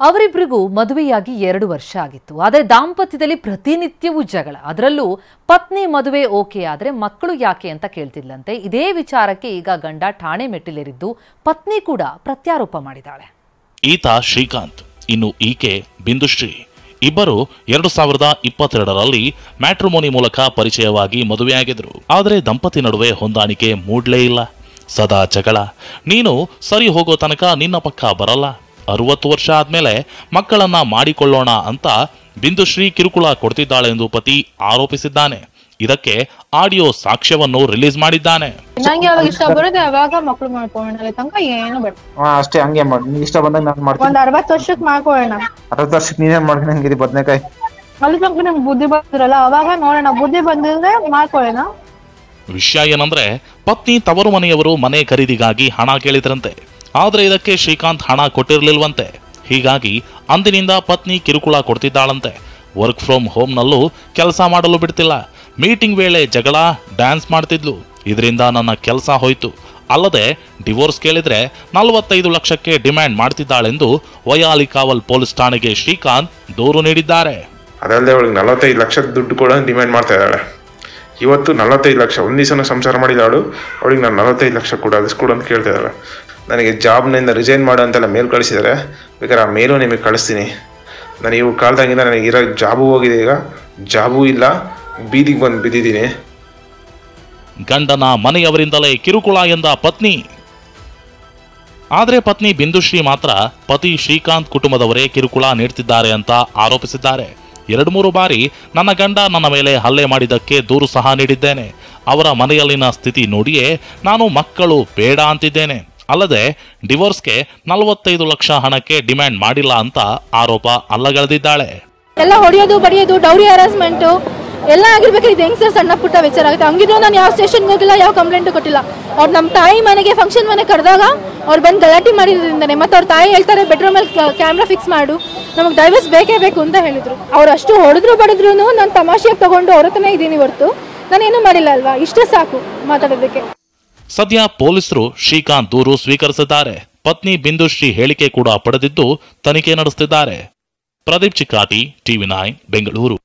ಅವರಿಬ್ಬರಿಗೂ ಮದುವೆಯಾಗಿ 2 ವರ್ಷ ಆಗಿತ್ತು. ಆದರೆ ದಾಂಪತ್ಯದಲ್ಲಿ ಪ್ರತಿನಿತ್ಯವೂ ಜಗಳ. ಅದರಲ್ಲೂ ಪತ್ನಿ ಮದುವೆ ಓಕೆ ಆದರೆ ಮಕ್ಕಳು ಯಾಕೆ ಅಂತ ಕೇಳ್ತಿದ್ಲಂತೆ. ಇದೇ ವಿಚಾರಕ್ಕೆ ಈಗ ಗಂಡ ಠಾಣೆ ಮೆಟ್ಟಿಲೇರಿದ್ದು ಪತ್ನಿ ಕೂಡ ಪ್ರತ್ಯಾರೋಪ ಮಾಡಿದ್ದಾಳೆ. ಈತ ಶ್ರೀಕಾಂತ್, ಇನ್ನು ಈಕೆ ಬಿಂದುಶ್ರೀ. ಇಬ್ಬರು 2022ರಲ್ಲಿ ಮ್ಯಾಟ್ರಿಮೋನಿ ಮೂಲಕ ಪರಿಚಯವಾಗಿ ಮದುವೆಯಾಗಿದ್ರು. ಆದರೆ ದಂಪತಿ ನಡುವೆ ಹೊಂದಾಣಿಕೆ ಮೂಡ್ಲೇ ಇಲ್ಲ. ಸದಾ ಜಗಳ. ನೀನು ಸರಿ ಹೋಗೋ ತನಕ ನಿನ್ನ ಪಕ್ಕ ಬರಲ್ಲ, 60 ವರ್ಷ ಆದ್ಮೇಲೆ ಮಕ್ಕಳನ್ನ ಮಾಡಿಕೊಳ್ಳೋಣ ಅಂತ ಬಿಂದುಶ್ರೀ ಕಿರುಕುಳ ಕೊಡ್ತಿದ್ದಾಳೆ ಎಂದು ಪತಿ ಆರೋಪಿಸಿದ್ದಾನೆ. ಇದಕ್ಕೆ ಆಡಿಯೋ ಸಾಕ್ಷ್ಯವನ್ನು ರಿಲೀಸ್ ಮಾಡಿದ್ದಾನೆ. ನಂಗೆ ಯಾವಾಗ ಇಷ್ಟ ಬರುತ್ತೆ ಅವಾಗ ಮಕ್ಕಳು ಮಾಡ್ಕೊಳ್ಳೋಣ, ತನಕ ಏನು ಬೇಡ ಅಷ್ಟೇ. ಹಂಗೆ ಮಾಡಿ, ನಿಂಗೆ ಇಷ್ಟ ಬಂದಾಗ ನಾನು ಮಾಡ್ತೀನಿ. ಒಂದ್ 60 ವರ್ಷಕ್ಕೆ ಮಾಡ್ಕೊಳ್ಳೋಣ. 60 ವರ್ಷಕ್ಕೆ ನೀನೇನ್ ಮಾಡ್ತೀನಿ ಹಂಗಿರಿ ಬದನೆಕಾಯಿ. ಅಲ್ಲಿ ತನಕ ನಿಮ್ಗೆ ಬುದ್ಧಿ ಬಂದಿರಲ್ಲ, ಅವಾಗ ನೋಡೋಣ. ಬುದ್ಧಿ ಬಂದಿದ್ರೆ ಮಾಡ್ಕೊಳ್ಳೋಣ. ವಿಷಯ ಏನಂದ್ರೆ, ಪತ್ನಿ ತವರು ಮನೆಯವರು ಮನೆ ಖರೀದಿಗಾಗಿ ಹಣ ಕೇಳಿದ್ರಂತೆ. ಆದ್ರೆ ಇದಕ್ಕೆ ಶ್ರೀಕಾಂತ್ ಹಣ ಕೊಟ್ಟಿರ್ಲಿಲ್ವಂತೆ. ಹೀಗಾಗಿ ಅಂದಿನಿಂದ ಪತ್ನಿ ಕಿರುಕುಳ ಕೊಡ್ತಿದ್ದಾಳಂತೆ. ವರ್ಕ್ ಫ್ರಮ್ ಹೋಮ್ ನಲ್ಲೂ ಕೆಲಸ ಮಾಡಲು ಬಿಡ್ತಿಲ್ಲ. ಮೀಟಿಂಗ್ ವೇಳೆ ಜಗಳ, ಡ್ಯಾನ್ಸ್ ಮಾಡ್ತಿದ್ಲು. ಇದರಿಂದ ನನ್ನ ಕೆಲಸ ಹೋಯ್ತು. ಅಲ್ಲದೆ ಡಿವೋರ್ಸ್ ಕೇಳಿದ್ರೆ 45 ಲಕ್ಷಕ್ಕೆ ಡಿಮ್ಯಾಂಡ್ ಮಾಡ್ತಿದ್ದಾಳೆಂದು ವೈಯಾಲಿಕಾವಲ್ ಪೊಲೀಸ್ ಠಾಣೆಗೆ ಶ್ರೀಕಾಂತ್ ದೂರು ನೀಡಿದ್ದಾರೆ. ಅದಲ್ಲದೆ ಅವಳಿಗೆ 45 ಲಕ್ಷದ ದುಡ್ಡು ಕೂಡ ಡಿಮ್ಯಾಂಡ್ ಮಾಡ್ತಾ ಇದ್ದಾಳೆ. ಇವತ್ತು 45 ಲಕ್ಷ, ಒಂದು ದಿವಸನ ಸಂಸಾರ ಮಾಡಿದಾಳು. ಅವಳಿಗೆ ನಾನು 45 ಲಕ್ಷ ಕೂಡ ಅದಕ್ಕೆ ಕೂಡ ಅಂತ ಕೇಳ್ತಾ ಇದ್ದಾಳೆ. ನನಗೆ ಜಾಬ್ನಿಂದ ರಿಸೈನ್ ಮಾಡು ಅಂತೆಲ್ಲ ಮೇಲ್ ಕಳಿಸಿದ್ದಾರೆ. ಬೇಕಾದ್ರೆ ಆ ಮೇಲೂ ನಿಮಗೆ ಕಳಿಸ್ತೀನಿ. ನಾನು ಇವು ಕಾಲ್ದಾಗಿಂದ ನನಗೆ ಇರೋ ಜಾಬು ಹೋಗಿದೆ, ಈಗ ಜಾಬೂ ಇಲ್ಲ, ಬೀದಿಗೆ ಬಂದು ಬಿದ್ದಿದ್ದೀನಿ. ಗಂಡನ ಮನೆಯವರಿಂದಲೇ ಕಿರುಕುಳ ಎಂದ ಪತ್ನಿ. ಆದರೆ ಪತ್ನಿ ಬಿಂದುಶ್ರೀ ಮಾತ್ರ ಪತಿ ಶ್ರೀಕಾಂತ್ ಕುಟುಂಬದವರೇ ಕಿರುಕುಳ ನೀಡ್ತಿದ್ದಾರೆ ಅಂತ ಆರೋಪಿಸಿದ್ದಾರೆ. 2-3 ಬಾರಿ ನನ್ನ ಗಂಡ ನನ್ನ ಮೇಲೆ ಹಲ್ಲೆ ಮಾಡಿದ್ದಕ್ಕೆ ದೂರು ಸಹ ನೀಡಿದ್ದೇನೆ. ಅವರ ಮನೆಯಲ್ಲಿನ ಸ್ಥಿತಿ ನೋಡಿಯೇ ನಾನು ಮಕ್ಕಳು ಬೇಡ ಅಂತಿದ್ದೇನೆ. ಅಲ್ಲದೆ ಡಿವೋರ್ಸ್ಗೆ 45 ಲಕ್ಷ ಹಣಕ್ಕೆ ಡಿಮ್ಯಾಂಡ್ ಮಾಡಿಲ್ಲ ಅಂತ ಆರೋಪ ಅಲ್ಲಗಳೆದಿದ್ದಾಳೆ. ಎಲ್ಲ ಹೊಡೆಯೋದು, ಬಡಿಯೋದು, ಡೌರಿ ಹರಾಸ್ಮೆಂಟು ಎಲ್ಲ ಆಗಿರ್ಬೇಕಾದ್ರೆ ಇದು ಹೆಂಗ್ ಸರ್ ಸಣ್ಣ ಪುಟ್ಟ ವಿಚಾರ ಆಗುತ್ತೆ. ಹಂಗಿದ್ರು ನಾನು ಯಾವ ಸ್ಟೇಷನ್ಗೆ ಹೋಗಿಲ್ಲ, ಯಾವ ಕಂಪ್ಲೇಂಟು ಕೊಟ್ಟಿಲ್ಲ. ಅವ್ರು ನಮ್ಮ ತಾಯಿ ಮನೆಗೆ ಫಂಕ್ಷನ್ ಮನೆ ಕರೆದಾಗ ಅವ್ರು ಬಂದು ಗಲಾಟೆ ಮಾಡಿದ್ರಿಂದಾನೆ. ಮತ್ತೆ ಅವ್ರ ತಾಯಿ ಹೇಳ್ತಾರೆ ಬೆಡ್ರೂಮಲ್ಲಿ ಕ್ಯಾಮ್ರಾ ಫಿಕ್ಸ್ ಮಾಡು, ನಮಗೆ ಡೈವರ್ಸ್ ಬೇಕೇ ಬೇಕು ಅಂತ ಹೇಳಿದ್ರು. ಅವ್ರು ಅಷ್ಟು ಹೊಡೆದ್ರು ಬಡಿದ್ರು ನಾನು ತಮಾಷೆಗೆ ತಗೊಂಡು ಅವ್ರ ಹತ್ರನೇ ಇದ್ದೀನಿ ಹೊರತು ನಾನೇನು ಮಾಡಿಲ್ಲ ಅಲ್ವಾ. ಇಷ್ಟೇ ಸಾಕು ಮಾತಾಡೋದಕ್ಕೆ. ಸದ್ಯ ಪೊಲೀಸರು ಶ್ರೀಕಾಂತ್ ದೂರು ಸ್ವೀಕರಿಸಿದ್ದಾರೆ. ಪತ್ನಿ ಬಿಂದುಶ್ರೀ ಹೇಳಿಕೆ ಕೂಡ ಪಡೆದಿದ್ದು ತನಿಖೆ ನಡೆಸುತ್ತಿದ್ದಾರೆ. ಪ್ರದೀಪ್ ಚಿಕ್ಕಾಟಿ, TV9 ಬೆಂಗಳೂರು.